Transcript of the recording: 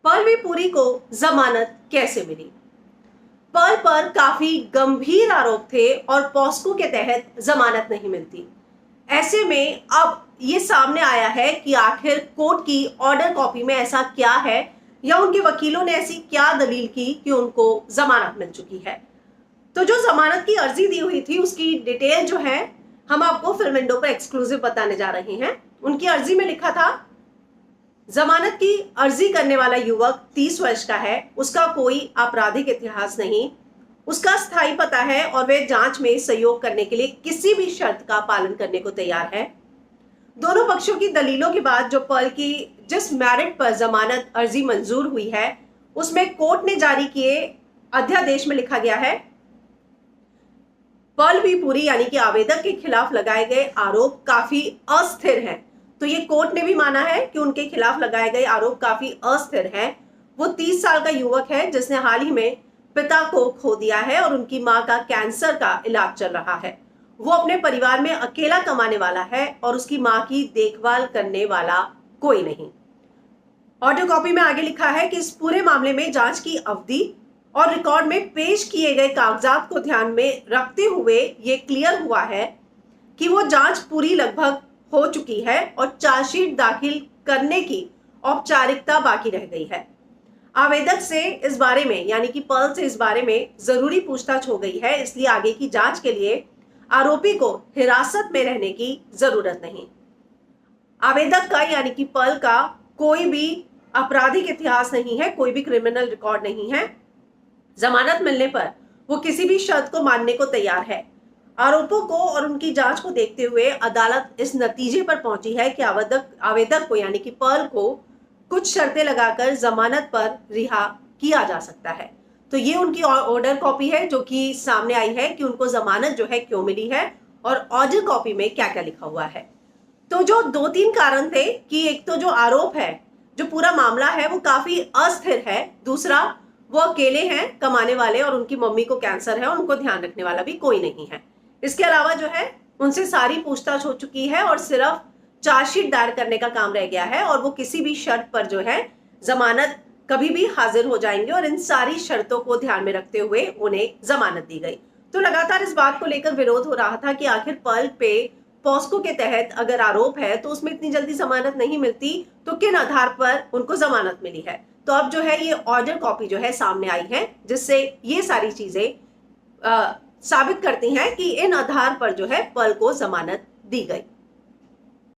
Perl Puri को जमानत कैसे मिली? पर्ल पर काफी गंभीर आरोप थे और पॉस्को के तहत जमानत नहीं मिलती। ऐसे में अब ये सामने आया है कि आखिर कोर्ट की ऑर्डर कॉपी में ऐसा क्या है या उनके वकीलों ने ऐसी क्या दलील की कि उनको जमानत मिल चुकी है। तो जो जमानत की अर्जी दी हुई थी उसकी डिटेल जो है हम आपको फिल्म विंडो पर एक्सक्लूसिव बताने जा रहे हैं। उनकी अर्जी में लिखा था, जमानत की अर्जी करने वाला युवक 30 वर्ष का है, उसका कोई आपराधिक इतिहास नहीं, उसका स्थायी पता है और वे जांच में सहयोग करने के लिए किसी भी शर्त का पालन करने को तैयार है। दोनों पक्षों की दलीलों के बाद जो पर्ल की जिस मेरिट पर जमानत अर्जी मंजूर हुई है उसमें कोर्ट ने जारी किए अध्यादेश में लिखा गया है, पर्ल पुरी यानी कि आवेदक के खिलाफ लगाए गए आरोप काफी अस्थिर हैं। तो ये कोर्ट ने भी माना है कि उनके खिलाफ लगाए गए आरोप काफी अस्थिर हैं। वो 30 साल का युवक है जिसने हाल ही में पिता को खो दिया है और उनकी मां का कैंसर का इलाज चल रहा है। वो अपने परिवार में अकेला कमाने वाला है और उसकी मां की देखभाल करने वाला कोई नहीं। ऑडियो कॉपी में आगे लिखा है कि इस पूरे मामले में जांच की अवधि और रिकॉर्ड में पेश किए गए कागजात को ध्यान में रखते हुए ये क्लियर हुआ है कि वो जांच पूरी लगभग हो चुकी है और चार्जशीट दाखिल करने की औपचारिकता बाकी रह गई है। आवेदक से इस बारे में यानी कि पर्ल से इस बारे में जरूरी पूछताछ हो गई है, इसलिए आगे की जांच के लिए आरोपी को हिरासत में रहने की जरूरत नहीं। आवेदक का यानी कि पर्ल का कोई भी आपराधिक इतिहास नहीं है, कोई भी क्रिमिनल रिकॉर्ड नहीं है। जमानत मिलने पर वो किसी भी शर्त को मानने को तैयार है। आरोपों को और उनकी जांच को देखते हुए अदालत इस नतीजे पर पहुंची है कि आवेदक को यानी कि पर्ल को कुछ शर्तें लगाकर जमानत पर रिहा किया जा सकता है। तो ये उनकी ऑर्डर कॉपी है जो कि सामने आई है कि उनको जमानत जो है क्यों मिली है और ऑर्डर कॉपी में क्या क्या लिखा हुआ है। तो जो 2-3 कारण थे कि एक तो जो आरोप है, जो पूरा मामला है वो काफी अस्थिर है, दूसरा वो अकेले हैं कमाने वाले और उनकी मम्मी को कैंसर है और उनको ध्यान रखने वाला भी कोई नहीं है। इसके अलावा जो है उनसे सारी पूछताछ हो चुकी है और सिर्फ चार्जशीट दायर करने का काम रह गया है और वो किसी भी शर्त पर जो है जमानत कभी भी हाजिर हो जाएंगे और इन सारी शर्तों को ध्यान में रखते हुए उन्हें जमानत दी गई। तो लगातार इस बात को लेकर विरोध हो रहा था कि आखिर पर्ल पे पॉस्को के तहत अगर आरोप है तो उसमें इतनी जल्दी जमानत नहीं मिलती, तो किन आधार पर उनको जमानत मिली है। तो अब जो है ये ऑर्डर कॉपी जो है सामने आई है जिससे ये सारी चीजें साबित करती हैं कि इन आधार पर जो है पर्ल को जमानत दी गई।